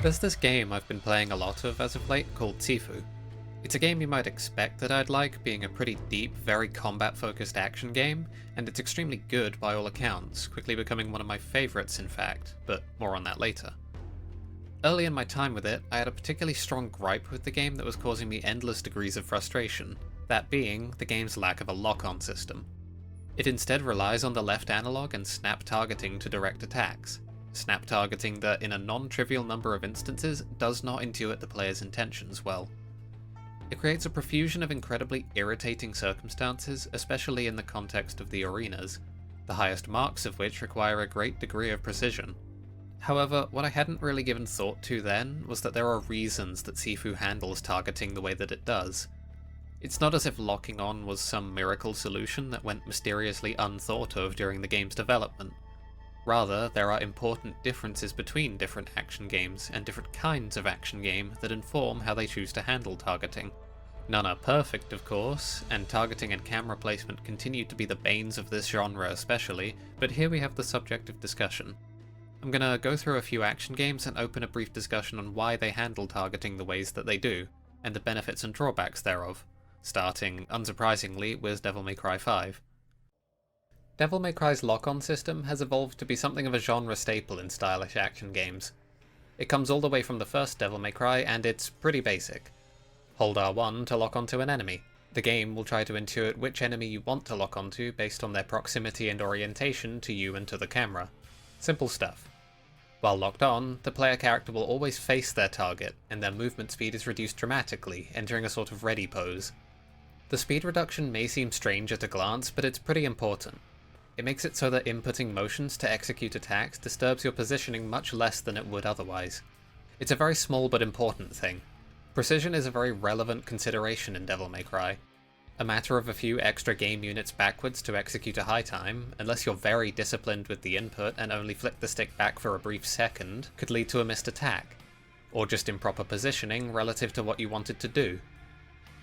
There's this game I've been playing a lot of as of late called Sifu. It's a game you might expect that I'd like, being a pretty deep, very combat-focused action game, and it's extremely good by all accounts, quickly becoming one of my favourites in fact, but more on that later. Early in my time with it, I had a particularly strong gripe with the game that was causing me endless degrees of frustration, that being the game's lack of a lock-on system. It instead relies on the left analog and snap targeting to direct attacks, snap targeting that in a non-trivial number of instances does not intuit the player's intentions well. It creates a profusion of incredibly irritating circumstances, especially in the context of the arenas, the highest marks of which require a great degree of precision. However, what I hadn't really given thought to then was that there are reasons that Sifu handles targeting the way that it does. It's not as if locking on was some miracle solution that went mysteriously unthought of during the game's development. Rather, there are important differences between different action games and different kinds of action game that inform how they choose to handle targeting. None are perfect, of course, and targeting and camera placement continue to be the banes of this genre especially, but here we have the subject of discussion. I'm gonna go through a few action games and open a brief discussion on why they handle targeting the ways that they do, and the benefits and drawbacks thereof, starting, unsurprisingly, with Devil May Cry 5. Devil May Cry's lock-on system has evolved to be something of a genre staple in stylish action games. It comes all the way from the first Devil May Cry, and it's pretty basic. Hold R1 to lock onto an enemy. The game will try to intuit which enemy you want to lock onto based on their proximity and orientation to you and to the camera. Simple stuff. While locked on, the player character will always face their target, and their movement speed is reduced dramatically, entering a sort of ready pose. The speed reduction may seem strange at a glance, but it's pretty important. It makes it so that inputting motions to execute attacks disturbs your positioning much less than it would otherwise. It's a very small but important thing. Precision is a very relevant consideration in Devil May Cry. A matter of a few extra game units backwards to execute a high time, unless you're very disciplined with the input and only flick the stick back for a brief second, could lead to a missed attack, or just improper positioning relative to what you wanted to do.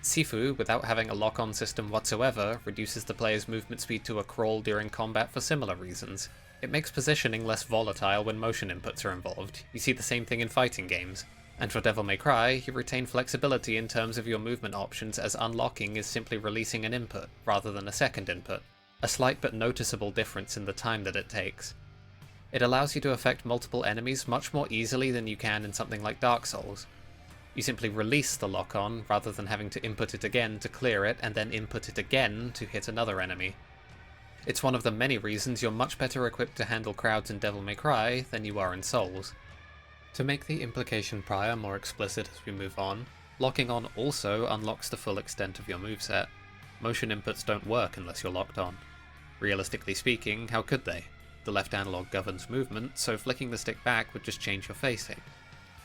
Sifu, without having a lock-on system whatsoever, reduces the player's movement speed to a crawl during combat for similar reasons. It makes positioning less volatile when motion inputs are involved. You see the same thing in fighting games. And for Devil May Cry, you retain flexibility in terms of your movement options, as unlocking is simply releasing an input, rather than a second input. A slight but noticeable difference in the time that it takes. It allows you to affect multiple enemies much more easily than you can in something like Dark Souls. You simply release the lock-on, rather than having to input it again to clear it, and then input it again to hit another enemy. It's one of the many reasons you're much better equipped to handle crowds in Devil May Cry than you are in Souls. To make the implication prior more explicit as we move on, locking on also unlocks the full extent of your moveset. Motion inputs don't work unless you're locked on. Realistically speaking, how could they? The left analog governs movement, so flicking the stick back would just change your facing.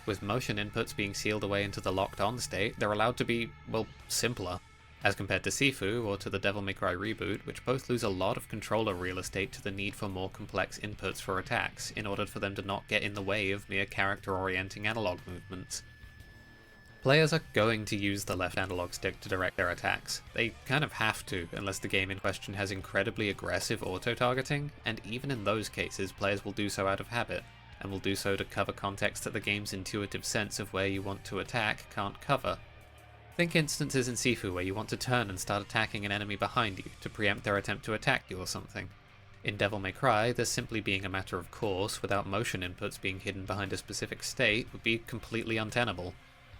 With motion inputs being sealed away into the locked-on state, they're allowed to be, well, simpler, as compared to Sifu or to the Devil May Cry reboot, which both lose a lot of controller real estate to the need for more complex inputs for attacks, in order for them to not get in the way of mere character-orienting analog movements. Players are going to use the left analog stick to direct their attacks. They kind of have to, unless the game in question has incredibly aggressive auto-targeting, and even in those cases, players will do so out of habit, and will do so to cover context that the game's intuitive sense of where you want to attack can't cover. Think instances in Sifu where you want to turn and start attacking an enemy behind you to preempt their attempt to attack you or something. In Devil May Cry, this simply being a matter of course without motion inputs being hidden behind a specific state would be completely untenable.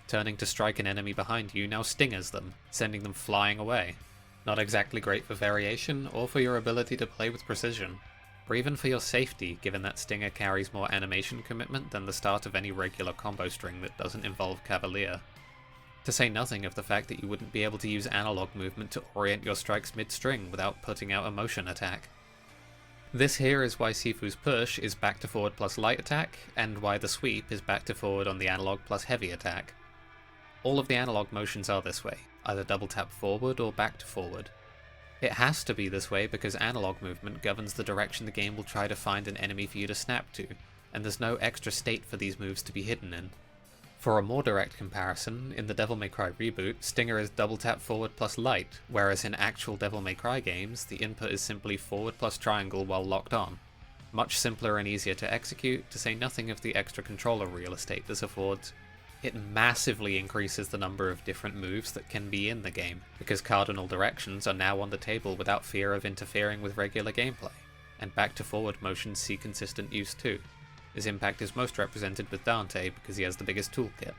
Turning to strike an enemy behind you now stingers them, sending them flying away. Not exactly great for variation or for your ability to play with precision. Or even for your safety, given that Stinger carries more animation commitment than the start of any regular combo string that doesn't involve Cavalier. To say nothing of the fact that you wouldn't be able to use analog movement to orient your strikes mid-string without putting out a motion attack. This here is why Sifu's push is back to forward plus light attack, and why the sweep is back to forward on the analog plus heavy attack. All of the analog motions are this way, either double tap forward or back to forward. It has to be this way because analog movement governs the direction the game will try to find an enemy for you to snap to, and there's no extra state for these moves to be hidden in. For a more direct comparison, in the Devil May Cry reboot, Stinger is double tap forward plus light, whereas in actual Devil May Cry games, the input is simply forward plus triangle while locked on. Much simpler and easier to execute, to say nothing of the extra controller real estate this affords. It massively increases the number of different moves that can be in the game, because cardinal directions are now on the table without fear of interfering with regular gameplay, and back to forward motions see consistent use too. His impact is most represented with Dante because he has the biggest toolkit.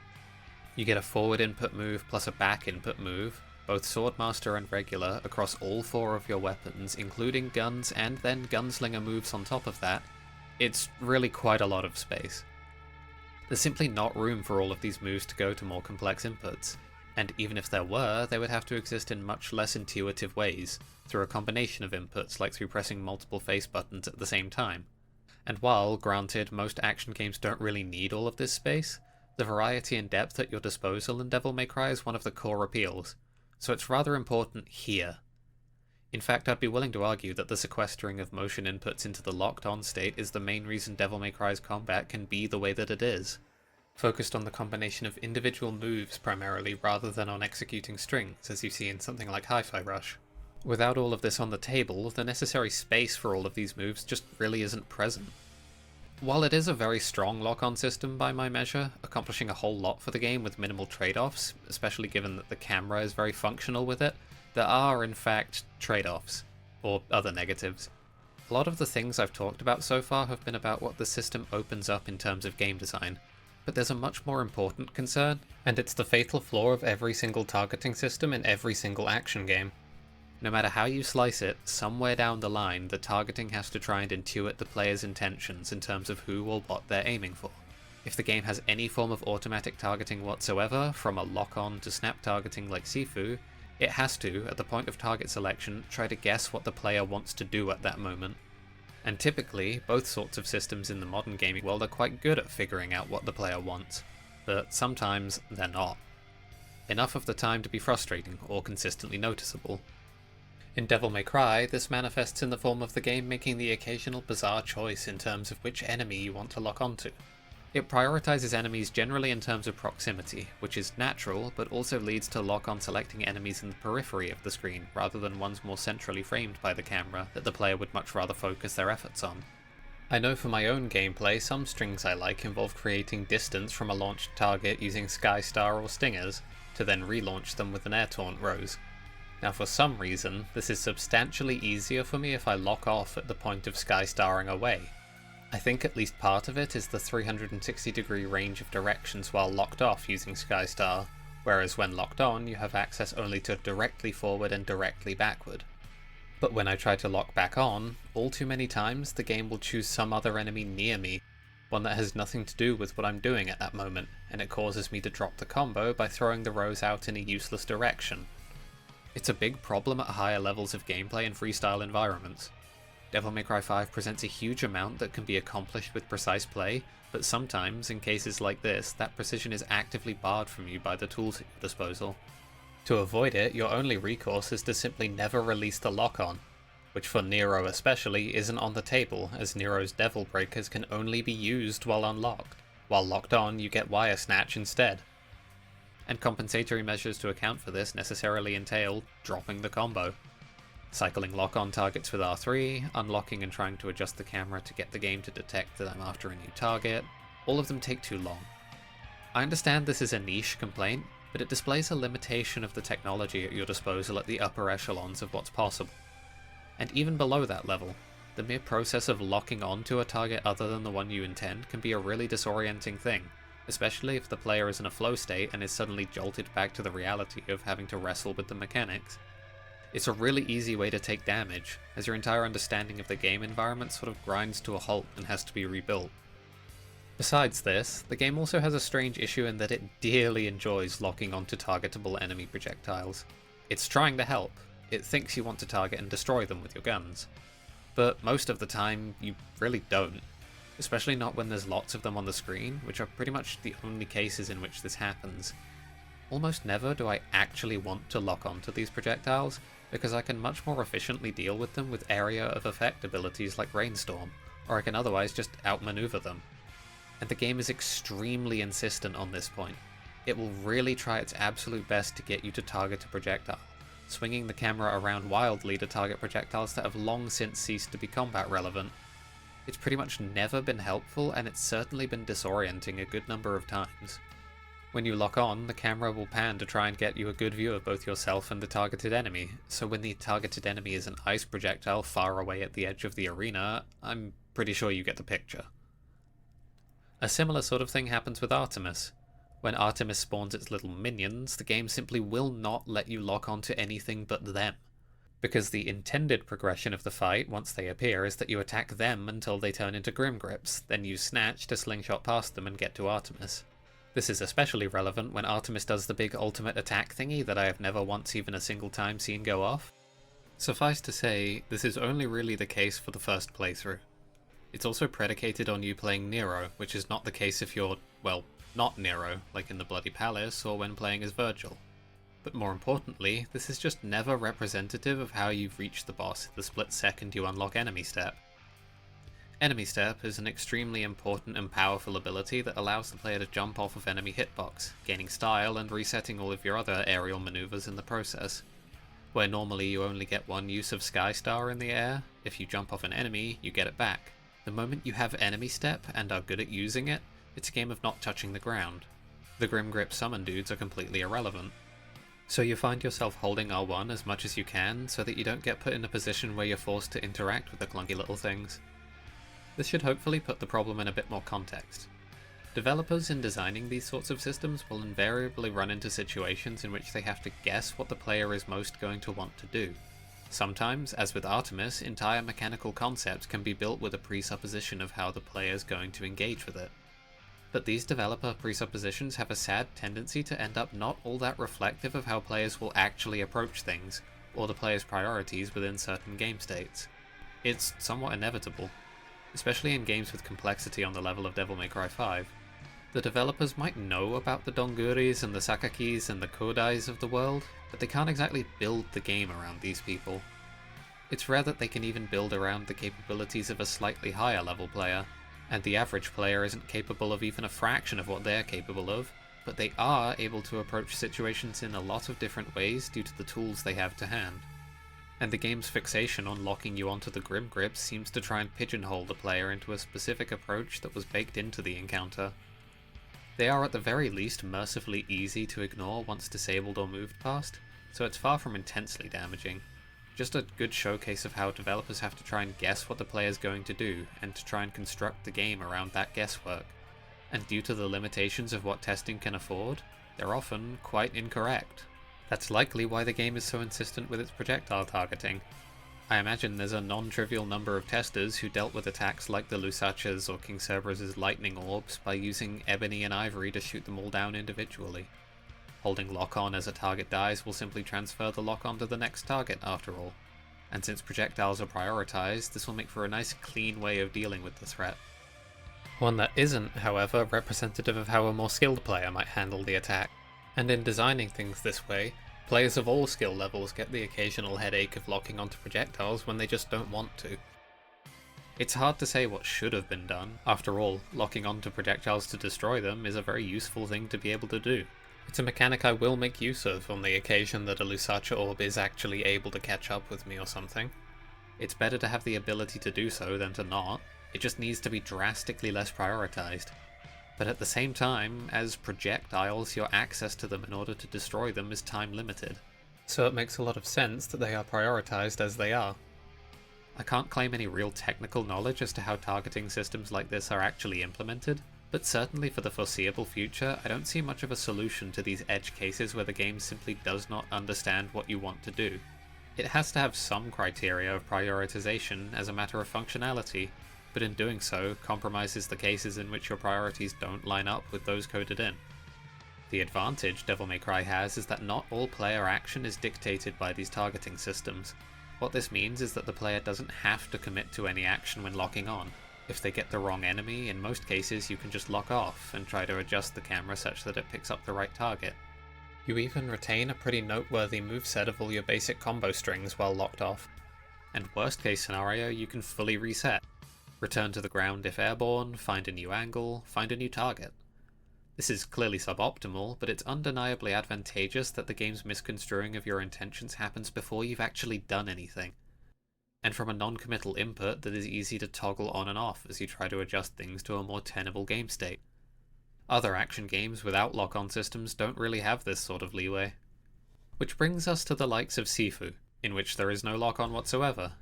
You get a forward input move plus a back input move, both Swordmaster and regular, across all 4 of your weapons, including guns and then gunslinger moves on top of that. It's really quite a lot of space. There's simply not room for all of these moves to go to more complex inputs, and even if there were, they would have to exist in much less intuitive ways, through a combination of inputs like through pressing multiple face buttons at the same time. And while, granted, most action games don't really need all of this space, the variety and depth at your disposal in Devil May Cry is one of the core appeals, so it's rather important here. In fact, I'd be willing to argue that the sequestering of motion inputs into the locked-on state is the main reason Devil May Cry's combat can be the way that it is. Focused on the combination of individual moves primarily rather than on executing strings, as you see in something like Hi-Fi Rush. Without all of this on the table, the necessary space for all of these moves just really isn't present. While it is a very strong lock-on system by my measure, accomplishing a whole lot for the game with minimal trade-offs, especially given that the camera is very functional with it, there are in fact trade-offs, or other negatives. A lot of the things I've talked about so far have been about what the system opens up in terms of game design, but there's a much more important concern, and it's the fatal flaw of every single targeting system in every single action game. No matter how you slice it, somewhere down the line, the targeting has to try and intuit the player's intentions in terms of who or what they're aiming for. If the game has any form of automatic targeting whatsoever, from a lock-on to snap targeting like Sifu, it has to, at the point of target selection, try to guess what the player wants to do at that moment. And typically, both sorts of systems in the modern gaming world are quite good at figuring out what the player wants, but sometimes they're not. Enough of the time to be frustrating or consistently noticeable. In Devil May Cry, this manifests in the form of the game making the occasional bizarre choice in terms of which enemy you want to lock onto. It prioritizes enemies generally in terms of proximity, which is natural, but also leads to lock-on selecting enemies in the periphery of the screen, rather than ones more centrally framed by the camera that the player would much rather focus their efforts on. I know for my own gameplay, some strings I like involve creating distance from a launched target using Sky Star or Stingers, to then relaunch them with an Air Taunt Rose. Now for some reason, this is substantially easier for me if I lock off at the point of Sky Starring away. I think at least part of it is the 360-degree range of directions while locked off using Sky Star, whereas when locked on you have access only to directly forward and directly backward. But when I try to lock back on, all too many times the game will choose some other enemy near me, one that has nothing to do with what I'm doing at that moment, and it causes me to drop the combo by throwing the Rose out in a useless direction. It's a big problem at higher levels of gameplay and freestyle environments. Devil May Cry 5 presents a huge amount that can be accomplished with precise play, but sometimes, in cases like this, that precision is actively barred from you by the tools at your disposal. To avoid it, your only recourse is to simply never release the lock-on, which for Nero especially isn't on the table, as Nero's Devil Breakers can only be used while unlocked. While locked on, you get Wire Snatch instead. And compensatory measures to account for this necessarily entail dropping the combo. Cycling lock-on targets with R3, unlocking and trying to adjust the camera to get the game to detect that I'm after a new target, all of them take too long. I understand this is a niche complaint, but it displays a limitation of the technology at your disposal at the upper echelons of what's possible. And even below that level, the mere process of locking on to a target other than the one you intend can be a really disorienting thing, especially if the player is in a flow state and is suddenly jolted back to the reality of having to wrestle with the mechanics. It's a really easy way to take damage, as your entire understanding of the game environment sort of grinds to a halt and has to be rebuilt. Besides this, the game also has a strange issue in that it dearly enjoys locking onto targetable enemy projectiles. It's trying to help. It thinks you want to target and destroy them with your guns. But most of the time, you really don't. Especially not when there's lots of them on the screen, which are pretty much the only cases in which this happens. Almost never do I actually want to lock onto these projectiles, because I can much more efficiently deal with them with area of effect abilities like Rainstorm, or I can otherwise just outmaneuver them. And the game is extremely insistent on this point. It will really try its absolute best to get you to target a projectile, swinging the camera around wildly to target projectiles that have long since ceased to be combat relevant. It's pretty much never been helpful, and it's certainly been disorienting a good number of times. When you lock on, the camera will pan to try and get you a good view of both yourself and the targeted enemy, so when the targeted enemy is an ice projectile far away at the edge of the arena, I'm pretty sure you get the picture. A similar sort of thing happens with Artemis. When Artemis spawns its little minions, the game simply will not let you lock onto anything but them, because the intended progression of the fight once they appear is that you attack them until they turn into Grim Grips, then use Snatch to slingshot past them and get to Artemis. This is especially relevant when Artemis does the big ultimate attack thingy that I have never once even a single time seen go off. Suffice to say, this is only really the case for the first playthrough. It's also predicated on you playing Nero, which is not the case if you're, well, not Nero, like in the Bloody Palace or when playing as Virgil. But more importantly, this is just never representative of how you've reached the boss the split second you unlock Enemy Step. Enemy Step is an extremely important and powerful ability that allows the player to jump off of enemy hitbox, gaining style and resetting all of your other aerial maneuvers in the process. Where normally you only get one use of Sky Star in the air, if you jump off an enemy, you get it back. The moment you have Enemy Step and are good at using it, it's a game of not touching the ground. The Grim Grip summon dudes are completely irrelevant. So you find yourself holding R1 as much as you can so that you don't get put in a position where you're forced to interact with the clunky little things. This should hopefully put the problem in a bit more context. Developers in designing these sorts of systems will invariably run into situations in which they have to guess what the player is most going to want to do. Sometimes, as with Artemis, entire mechanical concepts can be built with a presupposition of how the player is going to engage with it. But these developer presuppositions have a sad tendency to end up not all that reflective of how players will actually approach things, or the player's priorities within certain game states. It's somewhat inevitable, especially in games with complexity on the level of Devil May Cry 5. The developers might know about the Donguris and the Sakakis and the Kodais of the world, but they can't exactly build the game around these people. It's rare that they can even build around the capabilities of a slightly higher level player, and the average player isn't capable of even a fraction of what they're capable of, but they are able to approach situations in a lot of different ways due to the tools they have to hand. And the game's fixation on locking you onto the Grim Grips seems to try and pigeonhole the player into a specific approach that was baked into the encounter. They are at the very least mercifully easy to ignore once disabled or moved past, so it's far from intensely damaging. Just a good showcase of how developers have to try and guess what the player's going to do, and to try and construct the game around that guesswork. And due to the limitations of what testing can afford, they're often quite incorrect. That's likely why the game is so insistent with its projectile targeting. I imagine there's a non-trivial number of testers who dealt with attacks like the Lusachas or King Cerberus' lightning orbs by using ebony and ivory to shoot them all down individually. Holding lock-on as a target dies will simply transfer the lock-on to the next target after all, and since projectiles are prioritized, this will make for a nice clean way of dealing with the threat. One that isn't, however, representative of how a more skilled player might handle the attack. And in designing things this way, players of all skill levels get the occasional headache of locking onto projectiles when they just don't want to. It's hard to say what should have been done. After all, locking onto projectiles to destroy them is a very useful thing to be able to do. It's a mechanic I will make use of on the occasion that a Lusacha orb is actually able to catch up with me or something. It's better to have the ability to do so than to not. It just needs to be drastically less prioritized. But at the same time, as projectiles, your access to them in order to destroy them is time limited. So it makes a lot of sense that they are prioritized as they are. I can't claim any real technical knowledge as to how targeting systems like this are actually implemented, but certainly for the foreseeable future, I don't see much of a solution to these edge cases where the game simply does not understand what you want to do. It has to have some criteria of prioritization as a matter of functionality, but in doing so, compromises the cases in which your priorities don't line up with those coded in. The advantage Devil May Cry has is that not all player action is dictated by these targeting systems. What this means is that the player doesn't have to commit to any action when locking on. If they get the wrong enemy, in most cases you can just lock off and try to adjust the camera such that it picks up the right target. You even retain a pretty noteworthy moveset of all your basic combo strings while locked off. And worst case scenario, you can fully reset. Return to the ground if airborne, find a new angle, find a new target. This is clearly suboptimal, but it's undeniably advantageous that the game's misconstruing of your intentions happens before you've actually done anything. and from a non-committal input that is easy to toggle on and off as you try to adjust things to a more tenable game state. Other action games without lock-on systems don't really have this sort of leeway. Which brings us to the likes of Sifu, in which there is no lock-on whatsoever.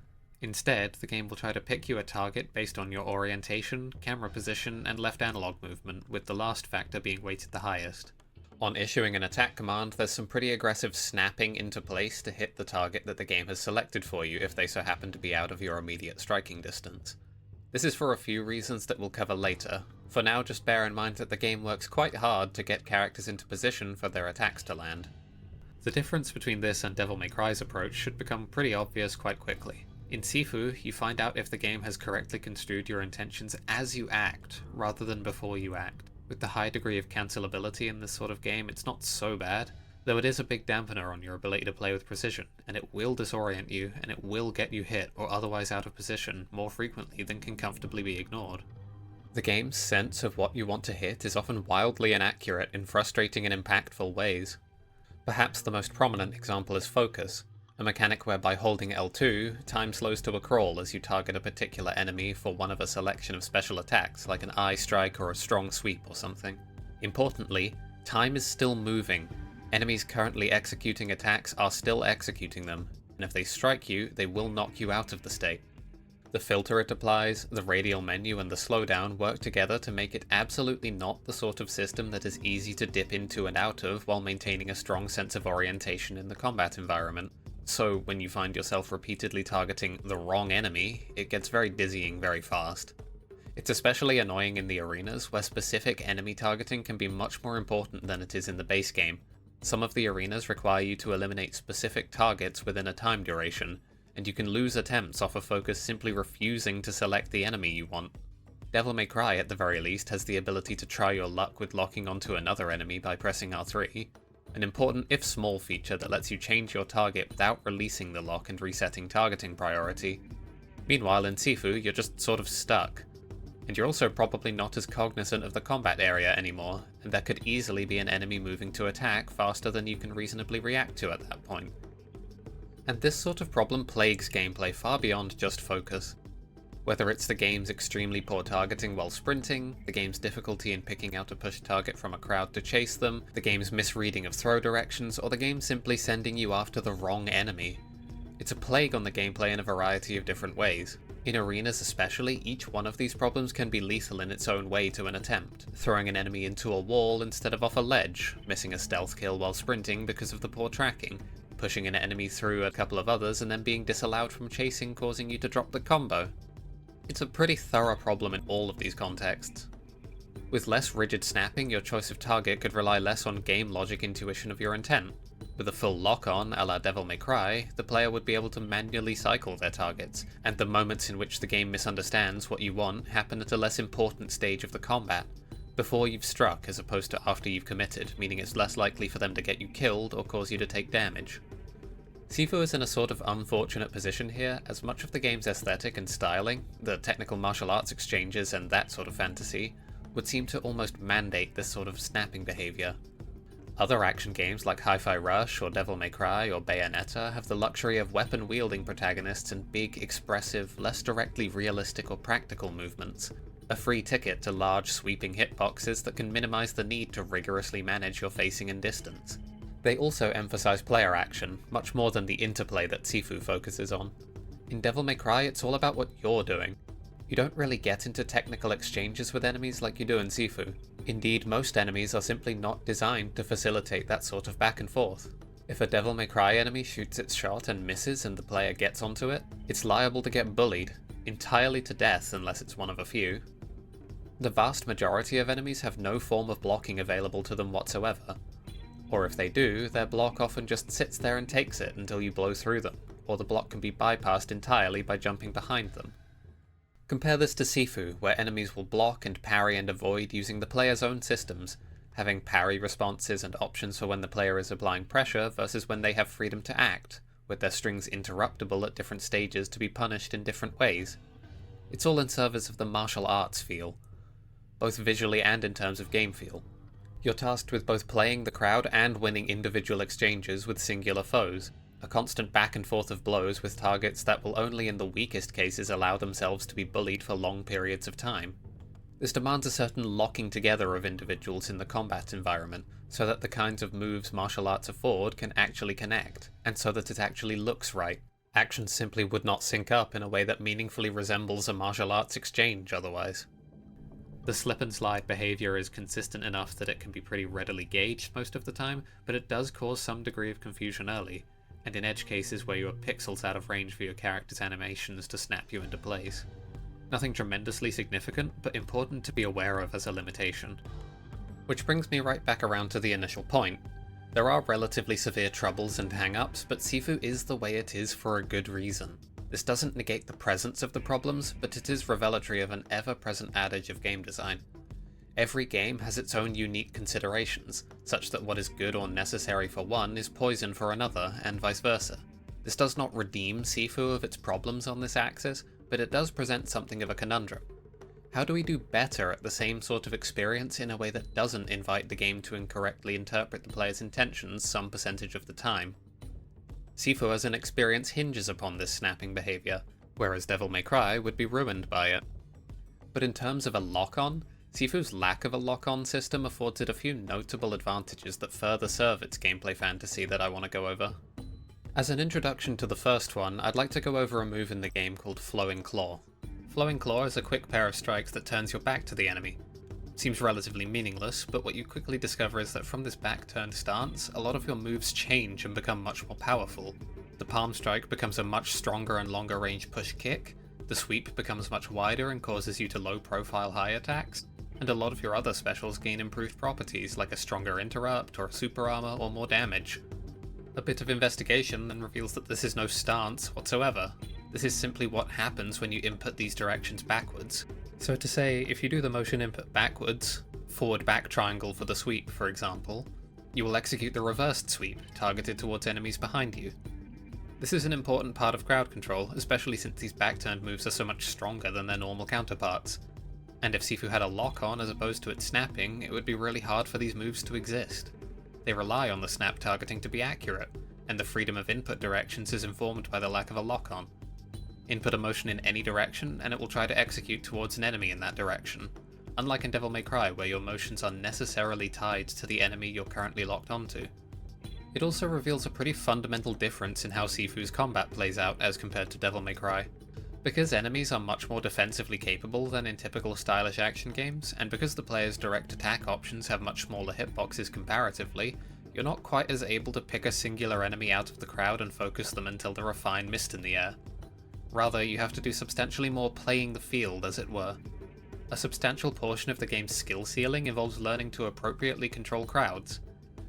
Instead, the game will try to pick you a target based on your orientation, camera position, and left analog movement, with the last factor being weighted the highest. On issuing an attack command, there's some pretty aggressive snapping into place to hit the target that the game has selected for you if they so happen to be out of your immediate striking distance. This is for a few reasons that we'll cover later. For now, just bear in mind that the game works quite hard to get characters into position for their attacks to land. The difference between this and Devil May Cry's approach should become pretty obvious quite quickly. In Sifu, you find out if the game has correctly construed your intentions as you act, rather than before you act. With the high degree of cancelability in this sort of game, it's not so bad, though it is a big dampener on your ability to play with precision, and it will disorient you, and it will get you hit or otherwise out of position more frequently than can comfortably be ignored. The game's sense of what you want to hit is often wildly inaccurate in frustrating and impactful ways. Perhaps the most prominent example is focus, a mechanic where by holding L2, time slows to a crawl as you target a particular enemy for one of a selection of special attacks, like an eye strike or a strong sweep or something. Importantly, time is still moving. Enemies currently executing attacks are still executing them, and if they strike you, they will knock you out of the state. The filter it applies, the radial menu, and the slowdown work together to make it absolutely not the sort of system that is easy to dip into and out of while maintaining a strong sense of orientation in the combat environment. So when you find yourself repeatedly targeting the wrong enemy, it gets very dizzying very fast. It's especially annoying in the arenas, where specific enemy targeting can be much more important than it is in the base game. Some of the arenas require you to eliminate specific targets within a time duration, and you can lose attempts off of focus simply refusing to select the enemy you want. Devil May Cry, at the very least, has the ability to try your luck with locking onto another enemy by pressing R3, an important if small feature that lets you change your target without releasing the lock and resetting targeting priority. Meanwhile, in Sifu, you're just sort of stuck. And you're also probably not as cognizant of the combat area anymore, and there could easily be an enemy moving to attack faster than you can reasonably react to at that point. And this sort of problem plagues gameplay far beyond just focus. Whether it's the game's extremely poor targeting while sprinting, the game's difficulty in picking out a push target from a crowd to chase them, the game's misreading of throw directions, or the game simply sending you after the wrong enemy. It's a plague on the gameplay in a variety of different ways. In arenas especially, each one of these problems can be lethal in its own way to an attempt, throwing an enemy into a wall instead of off a ledge, missing a stealth kill while sprinting because of the poor tracking, pushing an enemy through a couple of others and then being disallowed from chasing, causing you to drop the combo. It's a pretty thorough problem in all of these contexts. With less rigid snapping, your choice of target could rely less on game logic intuition of your intent. With a full lock-on, a la Devil May Cry, the player would be able to manually cycle their targets, and the moments in which the game misunderstands what you want happen at a less important stage of the combat, before you've struck as opposed to after you've committed, meaning it's less likely for them to get you killed or cause you to take damage. Sifu is in a sort of unfortunate position here, as much of the game's aesthetic and styling, the technical martial arts exchanges and that sort of fantasy, would seem to almost mandate this sort of snapping behavior. Other action games like Hi-Fi Rush or Devil May Cry or Bayonetta have the luxury of weapon-wielding protagonists and big, expressive, less directly realistic or practical movements, a free ticket to large, sweeping hitboxes that can minimize the need to rigorously manage your facing and distance. They also emphasize player action, much more than the interplay that Sifu focuses on. In Devil May Cry, it's all about what you're doing. You don't really get into technical exchanges with enemies like you do in Sifu. Indeed, most enemies are simply not designed to facilitate that sort of back and forth. If a Devil May Cry enemy shoots its shot and misses and the player gets onto it, it's liable to get bullied, entirely to death unless it's one of a few. The vast majority of enemies have no form of blocking available to them whatsoever. Or if they do, their block often just sits there and takes it until you blow through them, or the block can be bypassed entirely by jumping behind them. Compare this to Sifu, where enemies will block and parry and avoid using the player's own systems, having parry responses and options for when the player is applying pressure versus when they have freedom to act, with their strings interruptible at different stages to be punished in different ways. It's all in service of the martial arts feel, both visually and in terms of game feel. You're tasked with both playing the crowd and winning individual exchanges with singular foes, a constant back and forth of blows with targets that will only in the weakest cases allow themselves to be bullied for long periods of time. This demands a certain locking together of individuals in the combat environment, so that the kinds of moves martial arts afford can actually connect, and so that it actually looks right. Actions simply would not sync up in a way that meaningfully resembles a martial arts exchange otherwise. The slip and slide behavior is consistent enough that it can be pretty readily gauged most of the time, but it does cause some degree of confusion early, and in edge cases where you are pixels out of range for your character's animations to snap you into place. Nothing tremendously significant, but important to be aware of as a limitation. Which brings me right back around to the initial point. There are relatively severe troubles and hang-ups, but Sifu is the way it is for a good reason. This doesn't negate the presence of the problems, but it is revelatory of an ever-present adage of game design. Every game has its own unique considerations, such that what is good or necessary for one is poison for another, and vice versa. This does not redeem Sifu of its problems on this axis, but it does present something of a conundrum. How do we do better at the same sort of experience in a way that doesn't invite the game to incorrectly interpret the player's intentions some percentage of the time? Sifu as an experience hinges upon this snapping behavior, whereas Devil May Cry would be ruined by it. But in terms of a lock-on, Sifu's lack of a lock-on system affords it a few notable advantages that further serve its gameplay fantasy that I want to go over. As an introduction to the first one, I'd like to go over a move in the game called Flowing Claw. Flowing Claw is a quick pair of strikes that turns your back to the enemy. Seems relatively meaningless, but what you quickly discover is that from this back-turned stance, a lot of your moves change and become much more powerful. The palm strike becomes a much stronger and longer range push kick, the sweep becomes much wider and causes you to low-profile high attacks, and a lot of your other specials gain improved properties like a stronger interrupt or super armor or more damage. A bit of investigation then reveals that this is no stance whatsoever. This is simply what happens when you input these directions backwards. So to say, if you do the motion input backwards, forward back triangle for the sweep for example, you will execute the reversed sweep, targeted towards enemies behind you. This is an important part of crowd control, especially since these back-turned moves are so much stronger than their normal counterparts. And if Sifu had a lock-on as opposed to it snapping, it would be really hard for these moves to exist. They rely on the snap targeting to be accurate, and the freedom of input directions is informed by the lack of a lock-on. Input a motion in any direction, and it will try to execute towards an enemy in that direction, unlike in Devil May Cry where your motions are necessarily tied to the enemy you're currently locked onto. It also reveals a pretty fundamental difference in how Sifu's combat plays out as compared to Devil May Cry. Because enemies are much more defensively capable than in typical stylish action games, and because the player's direct attack options have much smaller hitboxes comparatively, you're not quite as able to pick a singular enemy out of the crowd and focus them until there are fine mist in the air. Rather, you have to do substantially more playing the field, as it were. A substantial portion of the game's skill ceiling involves learning to appropriately control crowds.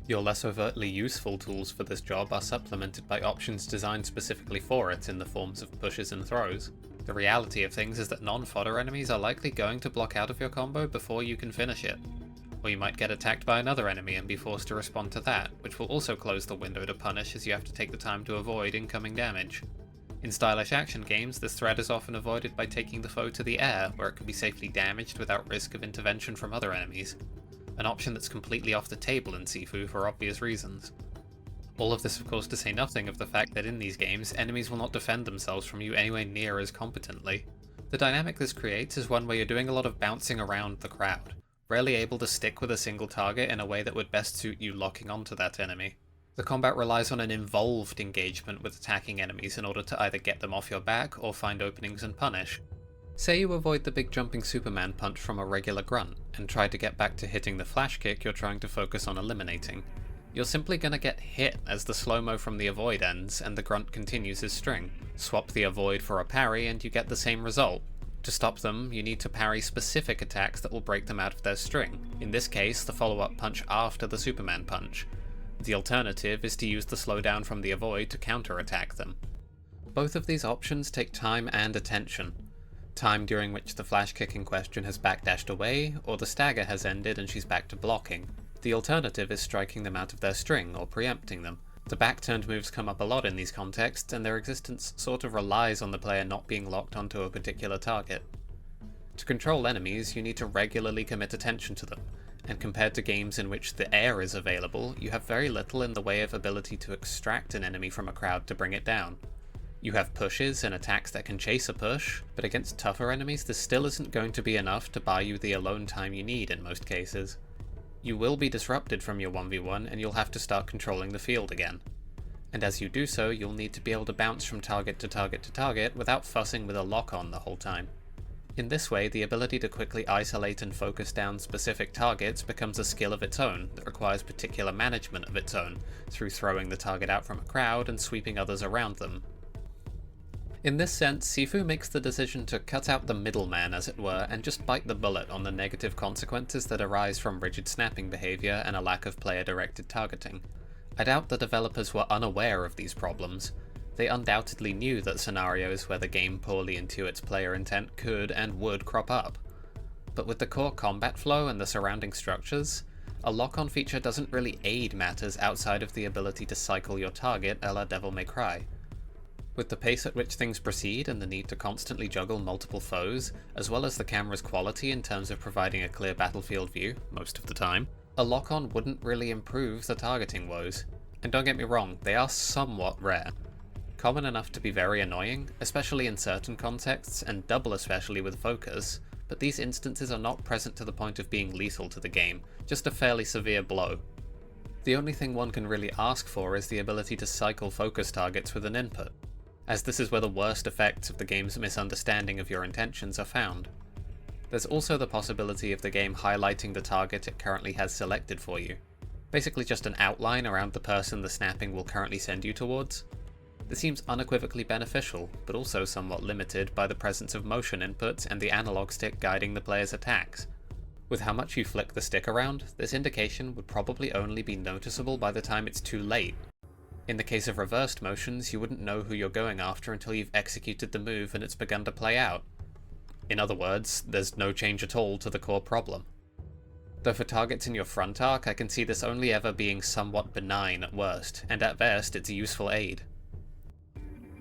Your less overtly useful tools for this job are supplemented by options designed specifically for it in the forms of pushes and throws. The reality of things is that non-fodder enemies are likely going to block out of your combo before you can finish it. Or you might get attacked by another enemy and be forced to respond to that, which will also close the window to punish as you have to take the time to avoid incoming damage. In stylish action games, this threat is often avoided by taking the foe to the air, where it can be safely damaged without risk of intervention from other enemies. An option that's completely off the table in Sifu for obvious reasons. All of this of course to say nothing of the fact that in these games, enemies will not defend themselves from you anywhere near as competently. The dynamic this creates is one where you're doing a lot of bouncing around the crowd, rarely able to stick with a single target in a way that would best suit you locking onto that enemy. The combat relies on an involved engagement with attacking enemies in order to either get them off your back or find openings and punish. Say you avoid the big jumping Superman punch from a regular grunt, and try to get back to hitting the flash kick you're trying to focus on eliminating. You're simply gonna get hit as the slow-mo from the avoid ends and the grunt continues his string. Swap the avoid for a parry and you get the same result. To stop them, you need to parry specific attacks that will break them out of their string, in this case the follow-up punch after the Superman punch. The alternative is to use the slowdown from the avoid to counter-attack them. Both of these options take time and attention. Time during which the flash kick in question has backdashed away, or the stagger has ended and she's back to blocking. The alternative is striking them out of their string, or preempting them. The back-turned moves come up a lot in these contexts, and their existence sort of relies on the player not being locked onto a particular target. To control enemies, you need to regularly commit attention to them, and compared to games in which the air is available, you have very little in the way of ability to extract an enemy from a crowd to bring it down. You have pushes and attacks that can chase a push, but against tougher enemies this still isn't going to be enough to buy you the alone time you need in most cases. You will be disrupted from your 1v1 and you'll have to start controlling the field again. And as you do so, you'll need to be able to bounce from target to target to target without fussing with a lock-on the whole time. In this way, the ability to quickly isolate and focus down specific targets becomes a skill of its own that requires particular management of its own, through throwing the target out from a crowd and sweeping others around them. In this sense, Sifu makes the decision to cut out the middleman, as it were, and just bite the bullet on the negative consequences that arise from rigid snapping behavior and a lack of player-directed targeting. I doubt the developers were unaware of these problems. They undoubtedly knew that scenarios where the game poorly intuits player intent could and would crop up. But with the core combat flow and the surrounding structures, a lock-on feature doesn't really aid matters outside of the ability to cycle your target a la Devil May Cry. With the pace at which things proceed and the need to constantly juggle multiple foes, as well as the camera's quality in terms of providing a clear battlefield view, most of the time, a lock-on wouldn't really improve the targeting woes. And don't get me wrong, they are somewhat rare. Common enough to be very annoying, especially in certain contexts, and double especially with focus, but these instances are not present to the point of being lethal to the game, just a fairly severe blow. The only thing one can really ask for is the ability to cycle focus targets with an input, as this is where the worst effects of the game's misunderstanding of your intentions are found. There's also the possibility of the game highlighting the target it currently has selected for you, basically just an outline around the person the snapping will currently send you towards. This seems unequivocally beneficial, but also somewhat limited by the presence of motion inputs and the analog stick guiding the player's attacks. With how much you flick the stick around, this indication would probably only be noticeable by the time it's too late. In the case of reversed motions, you wouldn't know who you're going after until you've executed the move and it's begun to play out. In other words, there's no change at all to the core problem. Though for targets in your front arc, I can see this only ever being somewhat benign at worst, and at best it's a useful aid.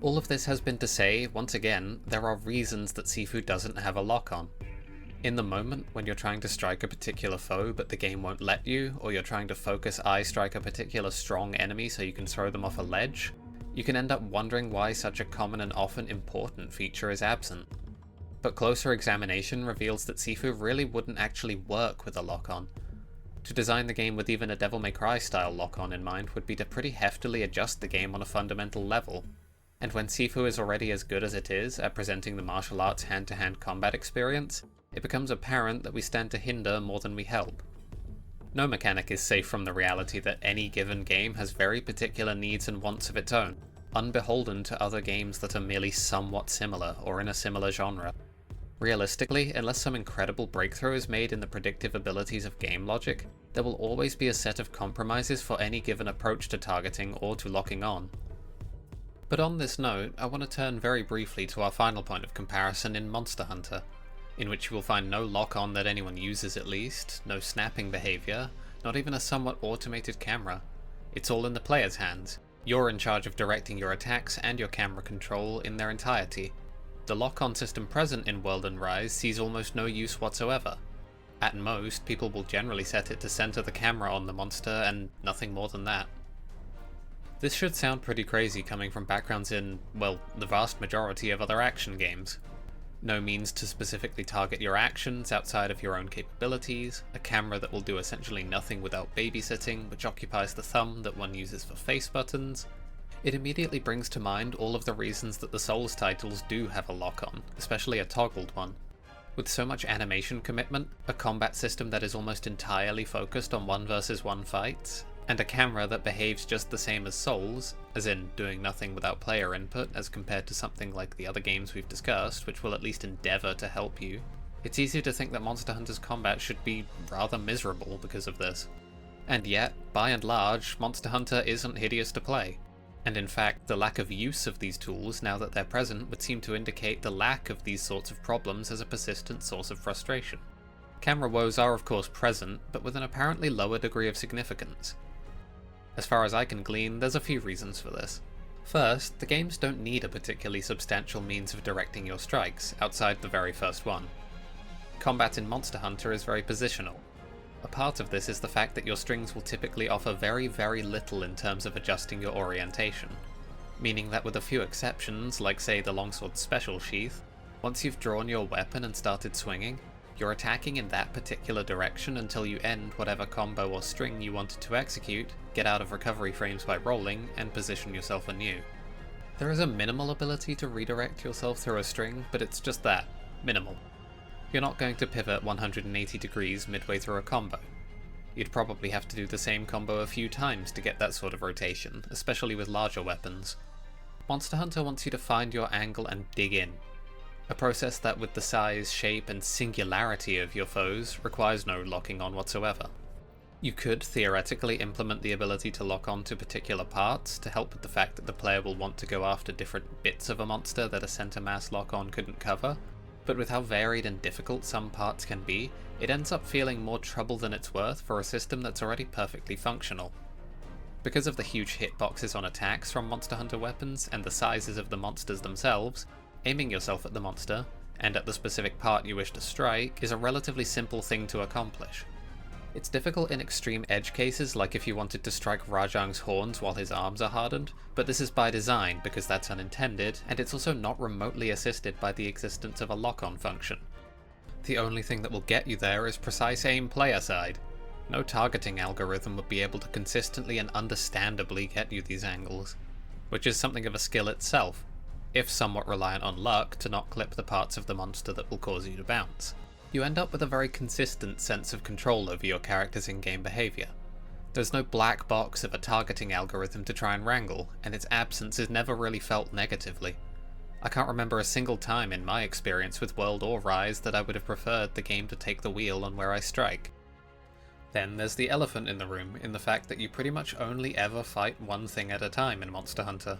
All of this has been to say, once again, there are reasons that Sifu doesn't have a lock-on. In the moment, when you're trying to strike a particular foe but the game won't let you, or you're trying to focus eye strike a particular strong enemy so you can throw them off a ledge, you can end up wondering why such a common and often important feature is absent. But closer examination reveals that Sifu really wouldn't actually work with a lock-on. To design the game with even a Devil May Cry style lock-on in mind would be to pretty heftily adjust the game on a fundamental level. And when Sifu is already as good as it is at presenting the martial arts hand-to-hand combat experience, it becomes apparent that we stand to hinder more than we help. No mechanic is safe from the reality that any given game has very particular needs and wants of its own, unbeholden to other games that are merely somewhat similar or in a similar genre. Realistically, unless some incredible breakthrough is made in the predictive abilities of game logic, there will always be a set of compromises for any given approach to targeting or to locking on. But on this note, I want to turn very briefly to our final point of comparison in Monster Hunter, in which you will find no lock-on that anyone uses at least, no snapping behavior, not even a somewhat automated camera. It's all in the player's hands. You're in charge of directing your attacks and your camera control in their entirety. The lock-on system present in World and Rise sees almost no use whatsoever. At most, people will generally set it to center the camera on the monster and nothing more than that. This should sound pretty crazy coming from backgrounds in, well, the vast majority of other action games. No means to specifically target your actions outside of your own capabilities, a camera that will do essentially nothing without babysitting, which occupies the thumb that one uses for face buttons. It immediately brings to mind all of the reasons that the Souls titles do have a lock-on, especially a toggled one. With so much animation commitment, a combat system that is almost entirely focused on 1 versus 1 fights, and a camera that behaves just the same as Souls, as in doing nothing without player input as compared to something like the other games we've discussed, which will at least endeavour to help you, it's easy to think that Monster Hunter's combat should be rather miserable because of this. And yet, by and large, Monster Hunter isn't hideous to play. And in fact, the lack of use of these tools now that they're present would seem to indicate the lack of these sorts of problems as a persistent source of frustration. Camera woes are of course present, but with an apparently lower degree of significance. As far as I can glean, there's a few reasons for this. First, the games don't need a particularly substantial means of directing your strikes, outside the very first one. Combat in Monster Hunter is very positional. A part of this is the fact that your strings will typically offer very, very little in terms of adjusting your orientation, meaning that with a few exceptions, like say the longsword special sheath, once you've drawn your weapon and started swinging, you're attacking in that particular direction until you end whatever combo or string you wanted to execute, get out of recovery frames by rolling, and position yourself anew. There is a minimal ability to redirect yourself through a string, but it's just that, minimal. You're not going to pivot 180 degrees midway through a combo. You'd probably have to do the same combo a few times to get that sort of rotation, especially with larger weapons. Monster Hunter wants you to find your angle and dig in. A process that, with the size, shape, and singularity of your foes, requires no locking on whatsoever. You could theoretically implement the ability to lock on to particular parts to help with the fact that the player will want to go after different bits of a monster that a center mass lock on couldn't cover, but with how varied and difficult some parts can be, it ends up feeling more trouble than it's worth for a system that's already perfectly functional. Because of the huge hitboxes on attacks from Monster Hunter weapons and the sizes of the monsters themselves, aiming yourself at the monster, and at the specific part you wish to strike, is a relatively simple thing to accomplish. It's difficult in extreme edge cases, like if you wanted to strike Rajang's horns while his arms are hardened, but this is by design because that's unintended, and it's also not remotely assisted by the existence of a lock-on function. The only thing that will get you there is precise aim player side. No targeting algorithm would be able to consistently and understandably get you these angles, which is something of a skill itself, if somewhat reliant on luck to not clip the parts of the monster that will cause you to bounce. You end up with a very consistent sense of control over your character's in-game behaviour. There's no black box of a targeting algorithm to try and wrangle, and its absence is never really felt negatively. I can't remember a single time in my experience with World or Rise that I would have preferred the game to take the wheel on where I strike. Then there's the elephant in the room in the fact that you pretty much only ever fight one thing at a time in Monster Hunter.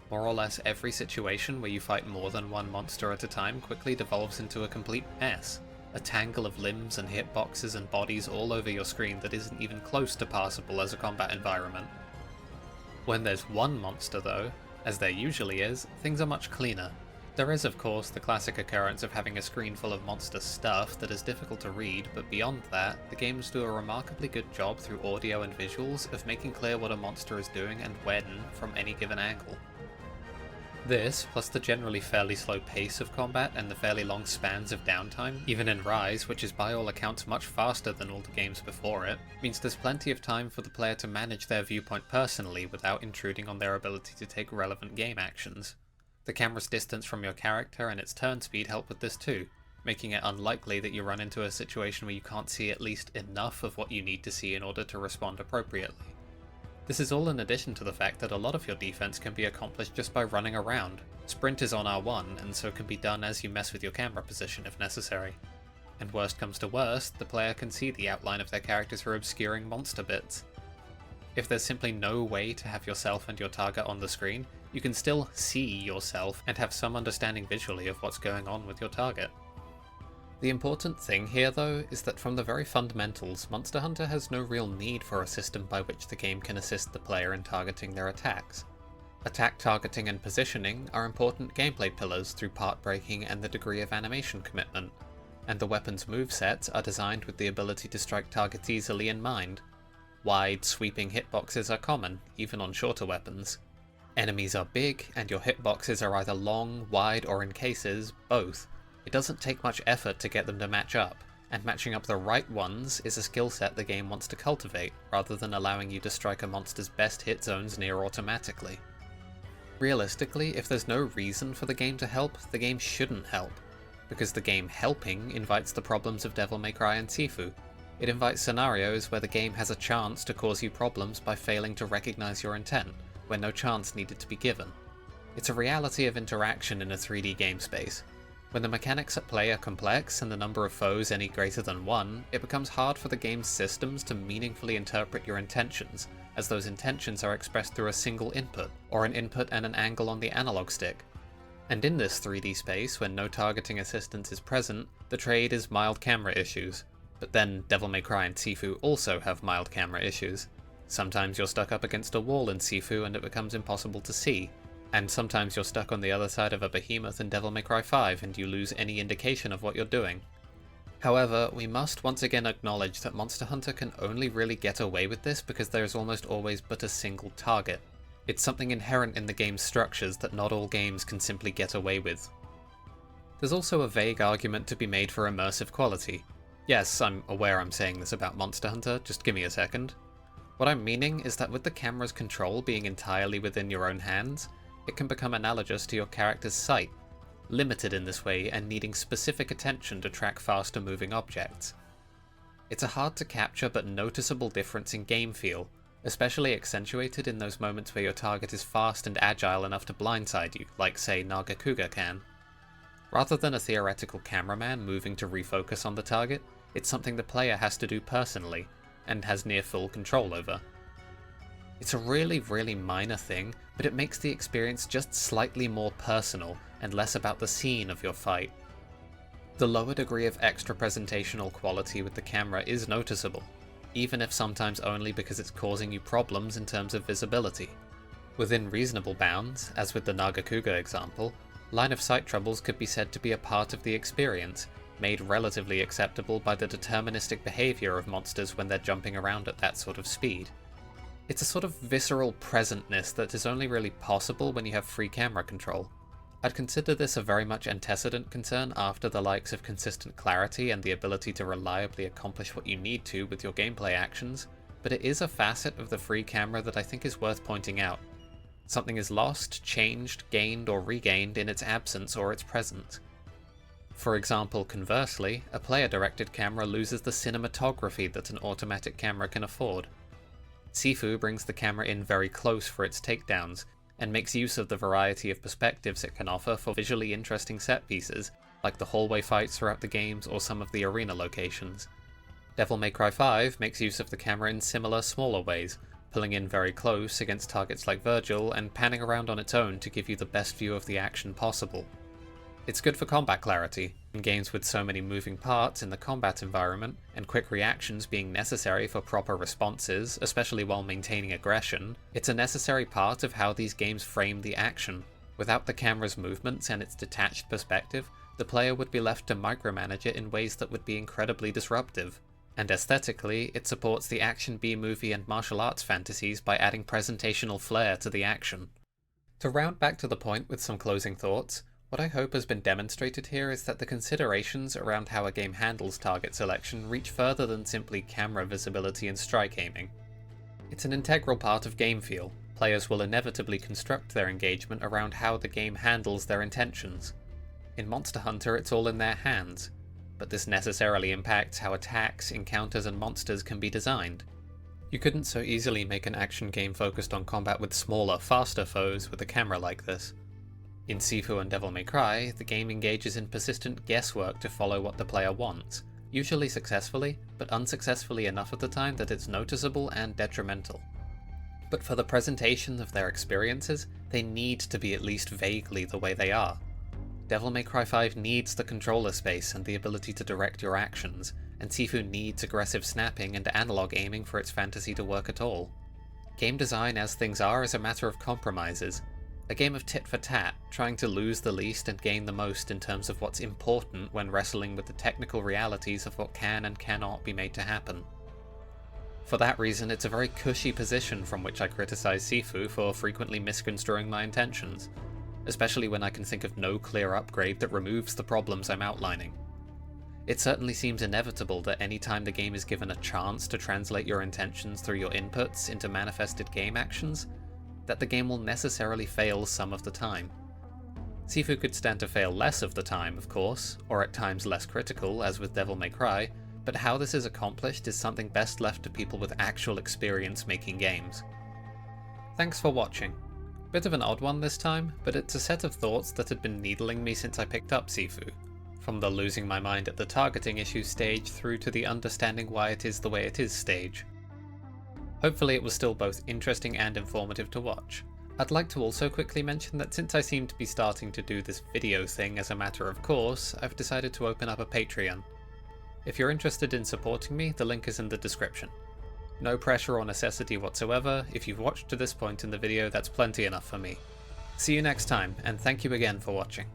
More or less every situation where you fight more than one monster at a time quickly devolves into a complete mess. A tangle of limbs and hitboxes and bodies all over your screen that isn't even close to passable as a combat environment. When there's one monster though, as there usually is, things are much cleaner. There is of course the classic occurrence of having a screen full of monster stuff that is difficult to read, but beyond that, the games do a remarkably good job through audio and visuals of making clear what a monster is doing and when from any given angle. This, plus the generally fairly slow pace of combat and the fairly long spans of downtime, even in Rise, which is by all accounts much faster than all the games before it, means there's plenty of time for the player to manage their viewpoint personally without intruding on their ability to take relevant game actions. The camera's distance from your character and its turn speed help with this too, making it unlikely that you run into a situation where you can't see at least enough of what you need to see in order to respond appropriately. This is all in addition to the fact that a lot of your defense can be accomplished just by running around. Sprint is on R1, and so can be done as you mess with your camera position if necessary. And worst comes to worst, the player can see the outline of their character through obscuring monster bits. If there's simply no way to have yourself and your target on the screen, you can still see yourself and have some understanding visually of what's going on with your target. The important thing here though is that from the very fundamentals, Monster Hunter has no real need for a system by which the game can assist the player in targeting their attacks. Attack targeting and positioning are important gameplay pillars through part breaking and the degree of animation commitment, and the weapon's movesets are designed with the ability to strike targets easily in mind. Wide, sweeping hitboxes are common, even on shorter weapons. Enemies are big, and your hitboxes are either long, wide, or in cases, both. It doesn't take much effort to get them to match up, and matching up the right ones is a skill set the game wants to cultivate, rather than allowing you to strike a monster's best hit zones near automatically. Realistically, if there's no reason for the game to help, the game shouldn't help, because the game helping invites the problems of Devil May Cry and Sifu. It invites scenarios where the game has a chance to cause you problems by failing to recognize your intent, where no chance needed to be given. It's a reality of interaction in a 3D game space. When the mechanics at play are complex and the number of foes any greater than one, it becomes hard for the game's systems to meaningfully interpret your intentions, as those intentions are expressed through a single input, or an input and an angle on the analog stick. And in this 3D space, when no targeting assistance is present, the trade is mild camera issues. But then Devil May Cry and Sifu also have mild camera issues. Sometimes you're stuck up against a wall in Sifu and it becomes impossible to see. And sometimes you're stuck on the other side of a behemoth in Devil May Cry 5 and you lose any indication of what you're doing. However, we must once again acknowledge that Monster Hunter can only really get away with this because there is almost always but a single target. It's something inherent in the game's structures that not all games can simply get away with. There's also a vague argument to be made for immersive quality. Yes, I'm aware I'm saying this about Monster Hunter, just give me a second. What I'm meaning is that with the camera's control being entirely within your own hands, it can become analogous to your character's sight, limited in this way and needing specific attention to track faster moving objects. It's a hard to capture but noticeable difference in game feel, especially accentuated in those moments where your target is fast and agile enough to blindside you, like say Nagakuga can. Rather than a theoretical cameraman moving to refocus on the target, it's something the player has to do personally, and has near full control over. It's a really minor thing, but it makes the experience just slightly more personal and less about the scene of your fight. The lower degree of extra presentational quality with the camera is noticeable, even if sometimes only because it's causing you problems in terms of visibility. Within reasonable bounds, as with the Nagakuga example, line of sight troubles could be said to be a part of the experience, made relatively acceptable by the deterministic behavior of monsters when they're jumping around at that sort of speed. It's a sort of visceral presentness that is only really possible when you have free camera control. I'd consider this a very much antecedent concern after the likes of consistent clarity and the ability to reliably accomplish what you need to with your gameplay actions, but it is a facet of the free camera that I think is worth pointing out. Something is lost, changed, gained, or regained in its absence or its presence. For example, conversely, a player-directed camera loses the cinematography that an automatic camera can afford. Sifu brings the camera in very close for its takedowns, and makes use of the variety of perspectives it can offer for visually interesting set pieces, like the hallway fights throughout the games or some of the arena locations. Devil May Cry 5 makes use of the camera in similar, smaller ways, pulling in very close against targets like Virgil and panning around on its own to give you the best view of the action possible. It's good for combat clarity. In games with so many moving parts in the combat environment, and quick reactions being necessary for proper responses, especially while maintaining aggression, it's a necessary part of how these games frame the action. Without the camera's movements and its detached perspective, the player would be left to micromanage it in ways that would be incredibly disruptive. And aesthetically, it supports the action B-movie and martial arts fantasies by adding presentational flair to the action. To round back to the point with some closing thoughts, what I hope has been demonstrated here is that the considerations around how a game handles target selection reach further than simply camera visibility and strike aiming. It's an integral part of game feel. Players will inevitably construct their engagement around how the game handles their intentions. In Monster Hunter, it's all in their hands, but this necessarily impacts how attacks, encounters, and monsters can be designed. You couldn't so easily make an action game focused on combat with smaller, faster foes with a camera like this. In Sifu and Devil May Cry, the game engages in persistent guesswork to follow what the player wants, usually successfully, but unsuccessfully enough of the time that it's noticeable and detrimental. But for the presentation of their experiences, they need to be at least vaguely the way they are. Devil May Cry 5 needs the controller space and the ability to direct your actions, and Sifu needs aggressive snapping and analog aiming for its fantasy to work at all. Game design as things are is a matter of compromises. A game of tit for tat, trying to lose the least and gain the most in terms of what's important when wrestling with the technical realities of what can and cannot be made to happen. For that reason, it's a very cushy position from which I criticize Sifu for frequently misconstruing my intentions, especially when I can think of no clear upgrade that removes the problems I'm outlining. It certainly seems inevitable that any time the game is given a chance to translate your intentions through your inputs into manifested game actions, that the game will necessarily fail some of the time. Sifu could stand to fail less of the time, of course, or at times less critical, as with Devil May Cry, but how this is accomplished is something best left to people with actual experience making games. Thanks for watching. Bit of an odd one this time, but it's a set of thoughts that had been needling me since I picked up Sifu, from the losing my mind at the targeting issue stage through to the understanding why it is the way it is stage. Hopefully it was still both interesting and informative to watch. I'd like to also quickly mention that since I seem to be starting to do this video thing as a matter of course, I've decided to open up a Patreon. If you're interested in supporting me, the link is in the description. No pressure or necessity whatsoever. If you've watched to this point in the video, that's plenty enough for me. See you next time, and thank you again for watching.